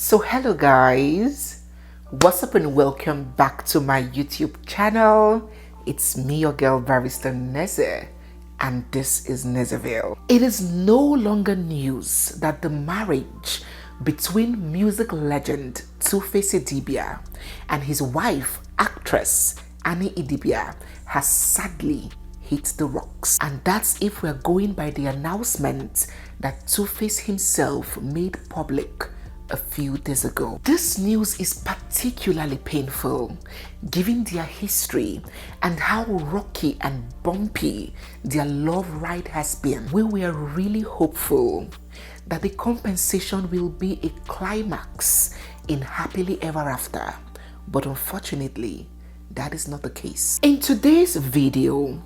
So hello guys, what's up and welcome back to my YouTube channel. It's me, your girl barrister Neze, and this is Nezeville. It is no longer news that the marriage between music legend Twoface IDIBIA and his wife actress IDIBIA has sadly hit the rocks, and that's if we're going by the announcement that Twoface himself made public a few days ago. This news is particularly painful given their history and how rocky and bumpy their love ride has been. We were really hopeful that the compensation will be a climax in happily ever after, but unfortunately that is not the case. In today's video,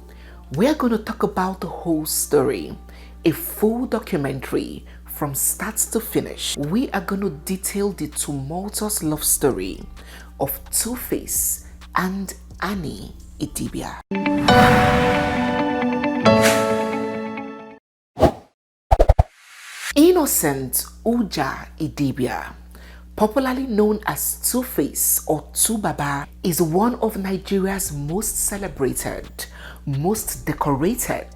we're going to talk about the whole story, a full documentary from start to finish. We are going to detail the tumultuous love story of Twoface and IDIBIA. Innocent Uja IDIBIA, popularly known as Twoface or Twobaba, is one of Nigeria's most celebrated, most decorated,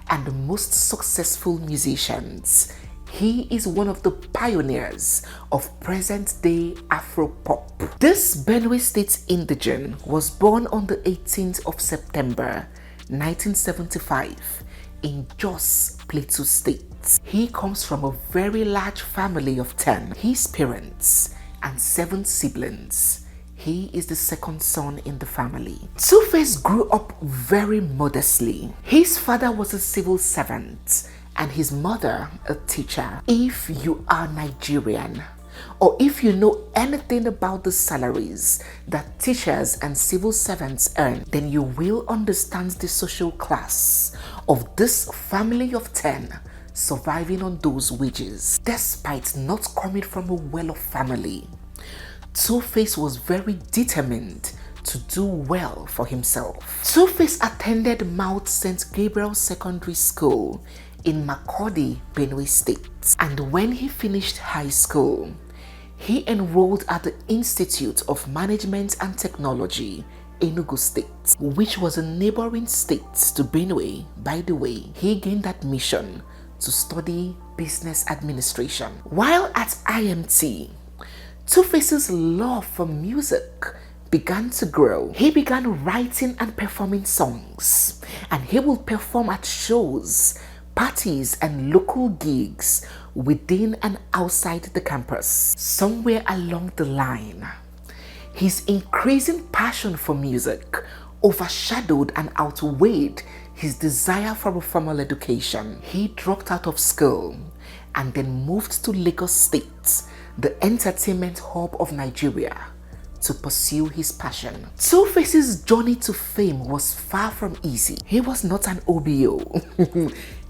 and most successful musicians. He is one of the pioneers of present-day Afro-pop. This Benue State indigene was born on the 18th of September 1975 in Jos, Plateau State. He comes from a very large family of 10. His parents and 7 siblings. He is the second son in the family. Twoface grew up very modestly. His father was a civil servant and his mother a teacher. If you are Nigerian, or if you know anything about the salaries that teachers and civil servants earn, then you will understand the social class of this family of 10 surviving on those wages. Despite not coming from a well-off family, Twoface was very determined to do well for himself. Twoface attended Mount St. Gabriel Secondary School in Makurdi, Benue State, and when he finished high school, he enrolled at the Institute of Management and Technology, Enugu State, which was a neighboring state to Benue. By the way, he gained admission to study business administration. While at IMT, Twoface's love for music began to grow. He began writing and performing songs, and he will perform at shows, parties, and local gigs within and outside the campus. Somewhere along the line, his increasing passion for music overshadowed and outweighed his desire for a formal education. He dropped out of school and then moved to Lagos State, the entertainment hub of Nigeria, to pursue his passion. Twoface's journey to fame was far from easy. He was not an OBO.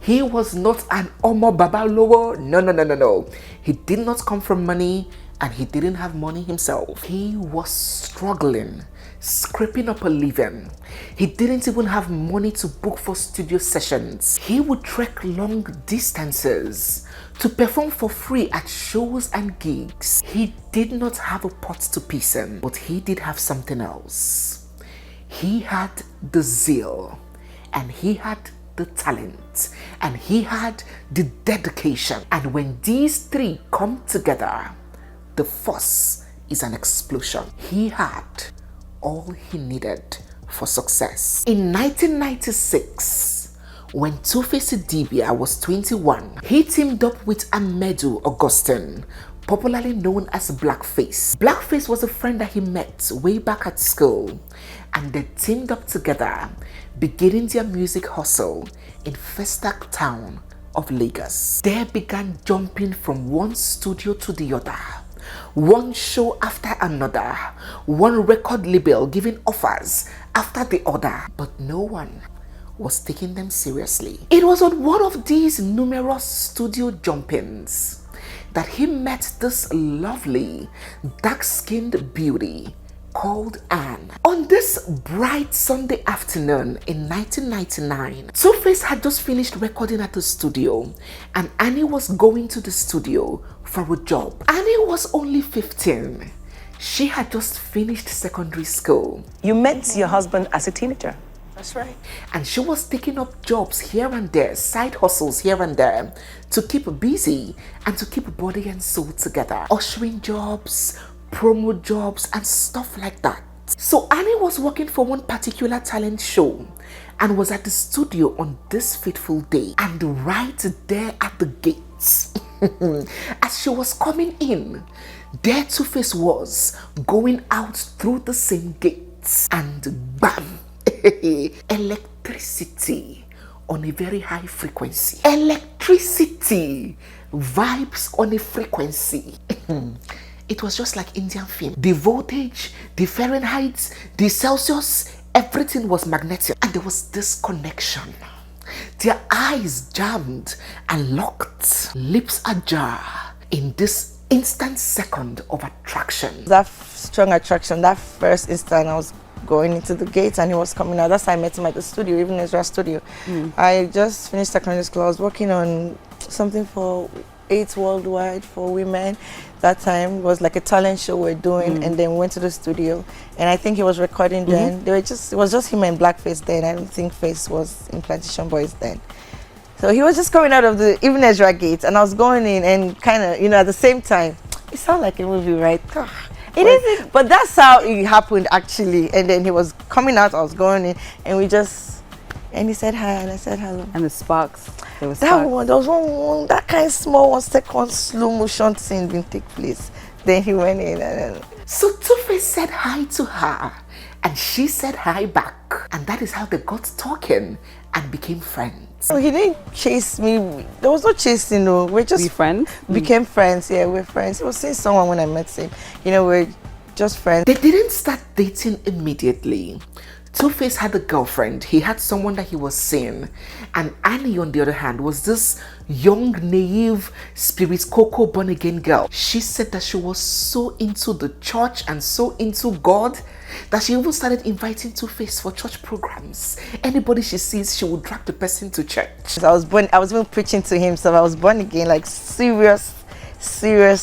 He was not an Omo Babalowo. No. He did not come from money, and he didn't have money himself. He was struggling, scraping up a living. He didn't even have money to book for studio sessions. He would trek long distances to perform for free at shows and gigs. He did not have a pot to piss in, but he did have something else. He had the zeal, and he had the talent, and he had the dedication. And when these three come together, the force is an explosion. He had all he needed for success. In 1996, when Twoface IDIBIA was 21, he teamed up with Amedu Augustine, popularly known as Blackface. Blackface was a friend that he met way back at school, and they teamed up together, beginning their music hustle in Festac town of Lagos. They began jumping from one studio to the other, one show after another, one record label giving offers after the other, but no one was taking them seriously. It was on one of these numerous studio jumpings that he met this lovely, dark-skinned beauty called Anne. On this bright Sunday afternoon in 1999, Twoface had just finished recording at the studio, and Annie was going to the studio for a job. Annie was only 15. She had just finished secondary school. You met your husband as a teenager. That's right. And she was taking up jobs here and there, side hustles here and there, to keep busy and to keep body and soul together. Ushering jobs, promo jobs, and stuff like that. So Annie was working for one particular talent show and was at the studio on this fateful day. And right there at the gates, as she was coming in, there Twoface was going out through the same gates, and bam! Electricity on a very high frequency. Electricity vibes on a frequency. It was just like Indian film. The voltage, the Fahrenheit, the Celsius, everything was magnetic. And there was this connection. Their eyes jammed and locked, lips ajar in this instant second of attraction. That strong attraction, that first instant I was going into the gates and he was coming out. That's how I met him at the studio, even Israel studio. I just finished secondary school. I was working on something for 8 Worldwide for women. That time it was like a talent show we're doing, and then we went to the studio, and I think he was recording then. It was just him and Blackface then. I don't think Face was in Plantation Boys then. So he was just coming out of the even Ezra gate, and I was going in, and kind of, at the same time, it sounded like a movie, right? It isn't, but that's how it happened actually. And then he was coming out, I was going in, and he said hi, and I said hello. And the sparks. There was There was one that kind of small 1 second slow motion scene didn't take place. Then he went in, and then So Twoface said hi to her, and she said hi back, and that is how they got talking and became friends. so he didn't chase me. There was no chasing, no. We're just friends? Became friends. Yeah, we're friends. He was seeing someone when I met him. We're just friends. They didn't start dating immediately. Twoface had a girlfriend. He had someone that he was seeing. And Annie, on the other hand, was this young, naive, spirit cocoa born-again girl. She said that she was so into the church and so into God that she even started inviting Twoface for church programs. Anybody she sees, she would drag the person to church. I was even preaching to him, so I was born again, like serious. That,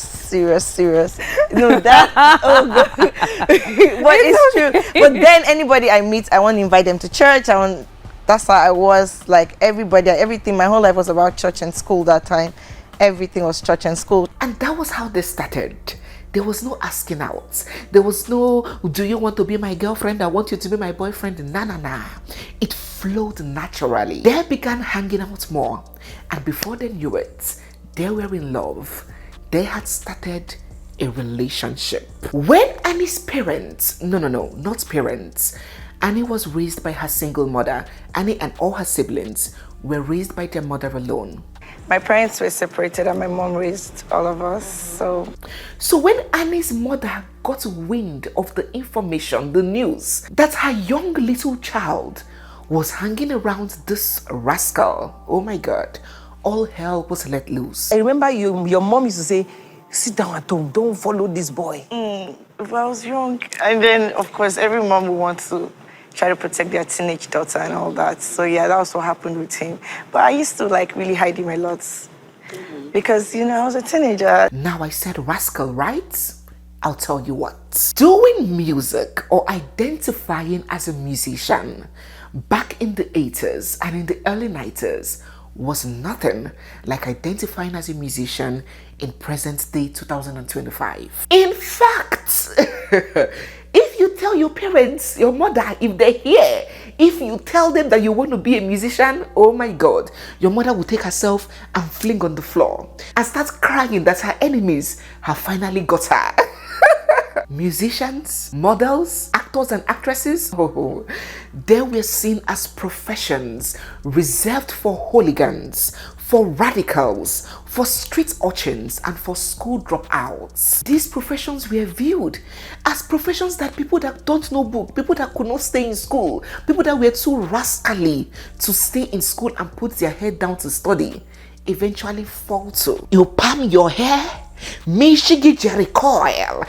oh God. But it's true. But then anybody I meet, I want to invite them to church. That's how I was, like everything. My whole life was about church and school that time. Everything was church and school. And that was how they started. There was no asking out. There was no, do you want to be my girlfriend? I want you to be my boyfriend. Nah. It flowed naturally. They began hanging out more. And before they knew it, they were in love. They had started a relationship. When Annie's parents, not parents. Annie was raised by her single mother. Annie and all her siblings were raised by their mother alone. My parents were separated and my mom raised all of us, So when Annie's mother got wind of the information, the news, that her young little child was hanging around this rascal, oh my God, all hell was let loose. I remember your mom used to say, sit down at home, don't follow this boy. If I was young. And then, of course, every mom would want to try to protect their teenage daughter and all that. So yeah, that was what happened with him. But I used to really hide him a lot because, I was a teenager. Now I said rascal, right? I'll tell you what. Doing music or identifying as a musician back in the 80s and in the early 90s was nothing like identifying as a musician in present day 2025. In fact, if you tell your parents, your mother, if they're here, if you tell them that you want to be a musician, oh my God, your mother will take herself and fling on the floor and start crying that her enemies have finally got her. Musicians, models, actors and actresses, they were seen as professions reserved for hooligans, for radicals, for street urchins, and for school dropouts. These professions were viewed as professions that people that don't know book, people that could not stay in school, people that were too rascally to stay in school and put their head down to study, eventually fall to. You palm your hair, me shigi jerry coil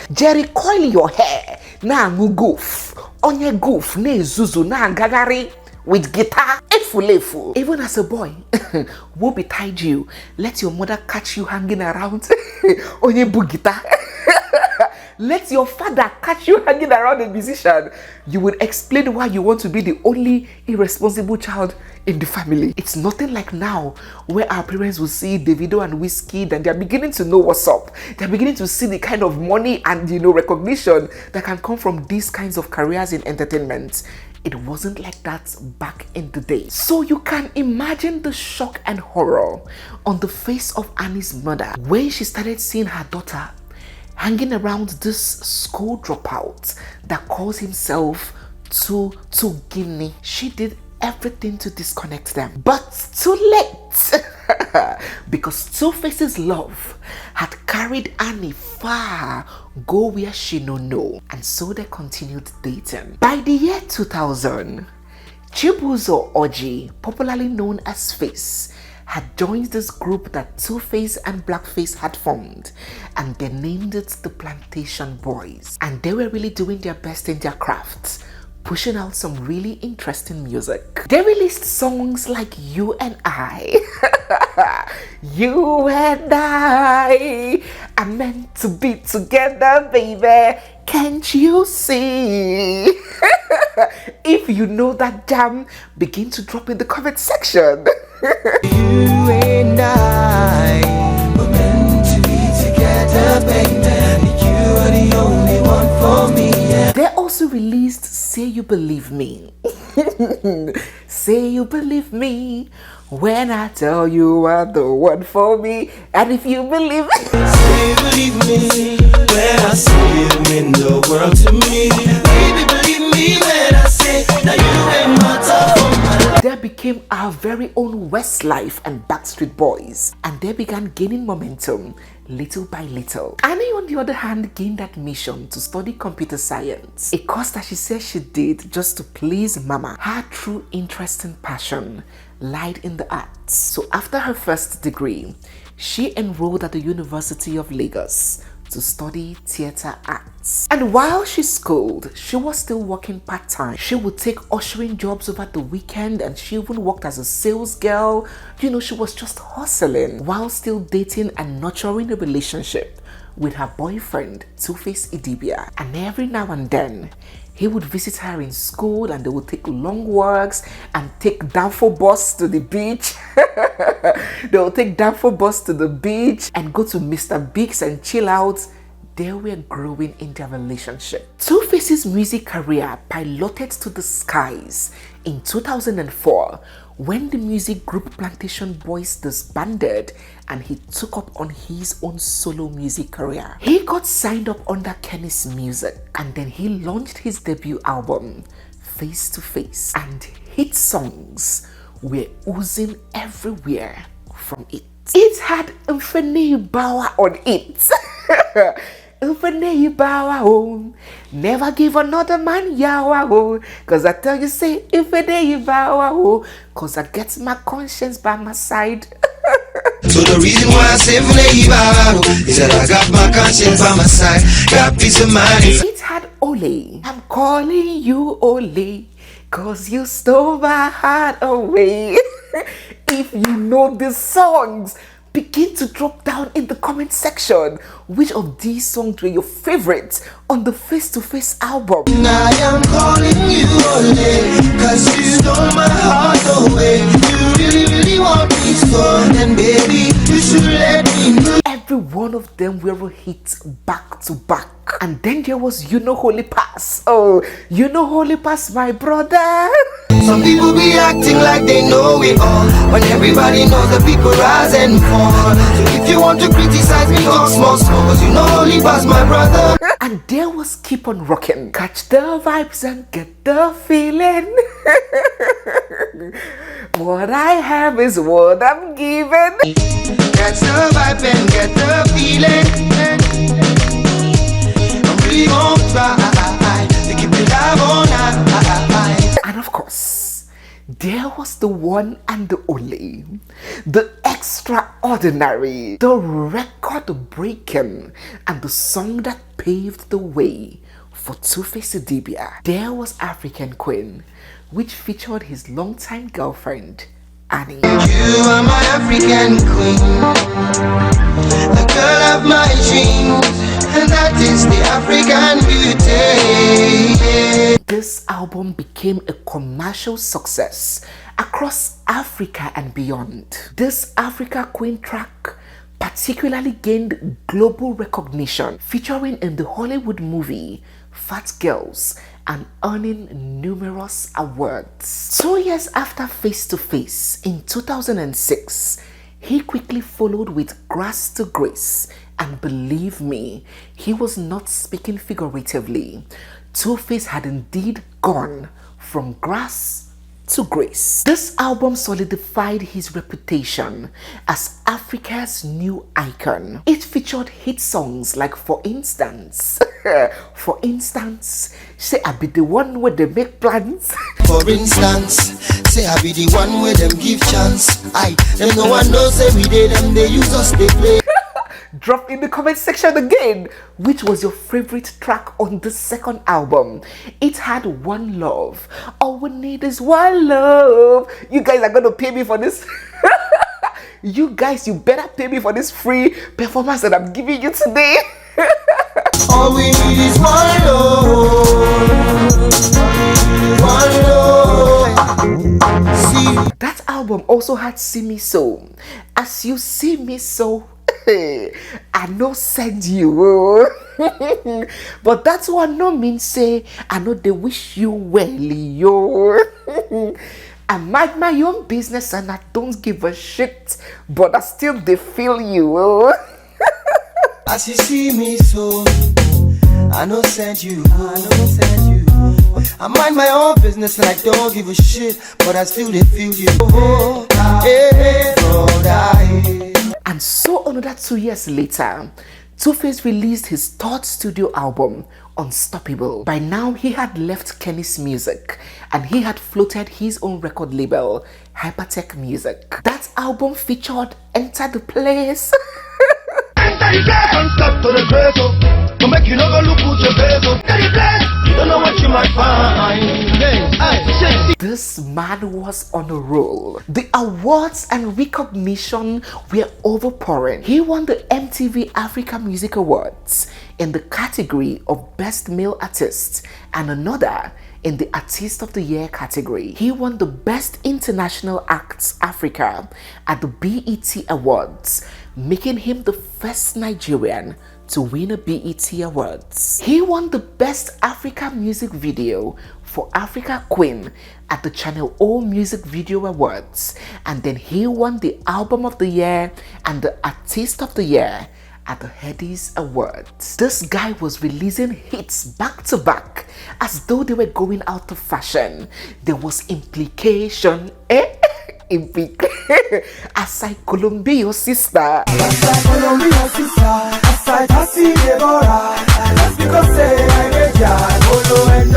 your hair, na mu goof, onye goof, ne zuzu, na gagari. with guitar. Efulefu. Even as a boy, who betide you, let your mother catch you hanging around onye bu guitar. Let your father catch you hanging around a musician. You would explain why you want to be the only irresponsible child in the family. It's nothing like now, where our parents will see Davido and Wizkid and they're beginning to know what's up. They're beginning to see the kind of money and recognition that can come from these kinds of careers in entertainment. It wasn't like that back in the day. So you can imagine the shock and horror on the face of Annie's mother when she started seeing her daughter hanging around this school dropout that calls himself Guinea. She did everything to disconnect them, but too late. Because Twoface's love had carried Annie far, go where she no know, and so they continued dating. By the year 2000, Chibuzo Oji, popularly known as Face, had joined this group that Twoface and Blackface had formed, and they named it the Plantation Boys. And they were really doing their best in their crafts, pushing out some really interesting music. They released songs like You and I. You and I are meant to be together, baby. Can't you see? If you know that jam, begin to drop in the comment section. You and I were meant to be together, baby. You are the only one for me. Yeah. They also released Say You Believe Me. Say you believe me when I tell you are the one for me. And if you believe me, say you believe me when I say you mean the world to me. Baby, believe me when I say that you ain't matter for my life. they became our very own Westlife and Backstreet Boys, and they began gaining momentum little by little. Annie, on the other hand, gained admission to study computer science, a course that she said she did just to please mama. Her true interest and passion lied in the arts. So after her first degree, she enrolled at the University of Lagos to study theatre arts. And while she schooled, she was still working part-time. She would take ushering jobs over the weekend, and she even worked as a sales girl. She was just hustling while still dating and nurturing a relationship with her boyfriend, Twoface IDIBIA. And every now and then, he would visit her in school, and they would take long walks and take Danfo bus to the beach. They would take Danfo bus to the beach and go to Mr. Biggs and chill out. They were growing in their relationship. Twoface's music career piloted to the skies in 2004 when the music group Plantation Boys disbanded and he took up on his own solo music career. He got signed up under Kenny's Music, and then he launched his debut album, Face to Face, and hit songs were oozing everywhere from it. It had Mfene Bawa on it. Mfene Bawa home, never give another man yawa ho. Cause I tell you, say Mfene Bawa ho, cause I get my conscience by my side. So the reason why I say Flavor is that I got my conscience by my side, got peace of mind. It had Ole. I'm calling you Ole, cause you stole my heart away. If you know these songs, begin to drop down in the comment section which of these songs were your favorites on the Face to Face album. I am calling you Ole, cause you stole my heart away. You really, really want me so, then baby, you should let me know. Every one of them were a hit back to back. And then there was You Know Holy Pass. Oh, You Know Holy Pass, my brother. Some people be acting like they know it all, when everybody knows the people rise and fall. So if you want to criticize me, talk small, cause you know only pass my brother. And there was Keep on Rocking. Catch the vibes and get the feeling. What I have is what I'm giving. Catch the vibe and get the feeling. I'm really gonna try to keep it alive all night. And of course, there was the one and the only, the extraordinary, the record-breaking, and the song that paved the way for Twoface IDIBIA, There Was African Queen, which featured his longtime girlfriend, Annie. You are my African queen, the girl of my dreams, and that is the African beauty. This album became a commercial success across Africa and beyond. This Africa Queen track particularly gained global recognition, featuring in the Hollywood movie Fat Girls and earning numerous awards. 2 years after Face to Face in 2006, he quickly followed with Grass to Grace, and believe me, he was not speaking figuratively. Twoface had indeed gone from grass to grace. This album solidified his reputation as Africa's new icon. It featured hit songs like, for instance, say I be the one where they make plans. For instance, say I be the one where them give chance. Them no one knows every day them they use us, they play. Drop in the comment section again which was your favorite track on the second album. It had One Love. All we need is one love. You guys are gonna pay me for this. You guys, you better pay me for this free performance that I'm giving you today. All we need is one love. One love. See, that album also had See Me So. As you see me so, I no send you. But that's what no mean say I know they wish you well, yo. I mind my own business and I don't give a shit, but I still they feel you. as you see me so, I no send you. I mind my own business and I don't give a shit, but I still they feel you. Oh, hey, and so another 2 years later, Twoface released his third studio album, Unstoppable. By now, he had left Kenny's Music and he had floated his own record label, Hypertech Music. That album featured Enter the Place. Enter the place and stop to the place, to make you never look at your face. Enter the place, you don't know what you might find. This man was on a roll. The awards and recognition were overpouring. He won the MTV Africa Music Awards in the category of Best Male Artist and another in the Artist of the Year category. He won the Best International Acts Africa at the BET Awards, making him the first Nigerian to win a BET Awards. He won the Best Africa Music Video for Africa Queen at the Channel O Music Video Awards, and then he won the Album of the Year and the Artist of the Year at the Headies Awards. This guy was releasing hits back to back as though they were going out of fashion. There was Implication, Asai Columbia sister. Asai Columbia sister, Asai Tasi Deborah. That's because say I get ya, Olo and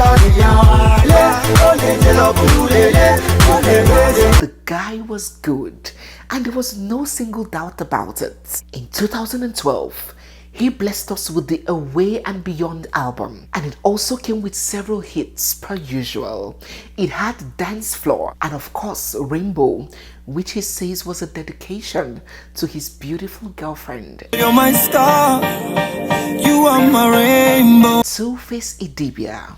The guy was good, and there was no single doubt about it. In 2012, he blessed us with the Away and Beyond album, and it also came with several hits per usual. It had Dance Floor and of course Rainbow, which he says was a dedication to his beautiful girlfriend. You're my star, you are my rainbow. Twoface IDIBIA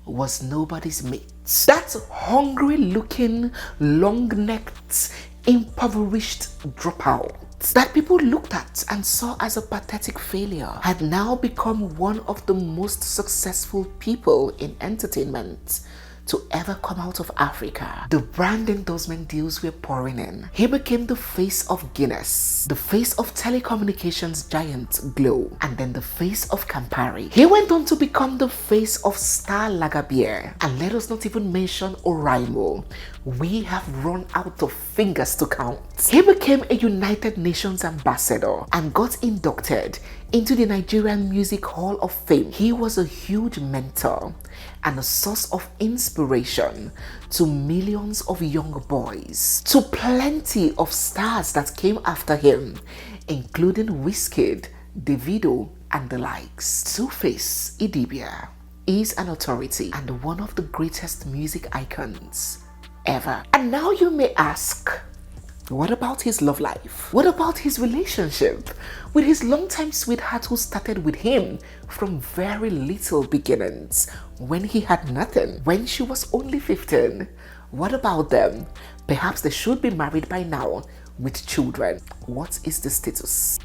was nobody's mate. That hungry looking, long-necked, impoverished dropout that people looked at and saw as a pathetic failure had now become one of the most successful people in entertainment to ever come out of Africa. The brand endorsement deals were pouring in. He became the face of Guinness, the face of telecommunications giant Glo, and then the face of Campari. He went on to become the face of Star Lager Beer, and let us not even mention Oraimo. We have run out of fingers to count. He became a United Nations ambassador and got inducted into the Nigerian Music Hall of Fame. He was a huge mentor and a source of inspiration to millions of young boys, to plenty of stars that came after him, including Wizkid, Davido, and the likes. Twoface IDIBIA is an authority and one of the greatest music icons ever. And now you may ask, what about his love life? What about his relationship with his longtime sweetheart who started with him from very little beginnings when he had nothing, when she was only 15? What about them? Perhaps they should be married by now with children. What is the status?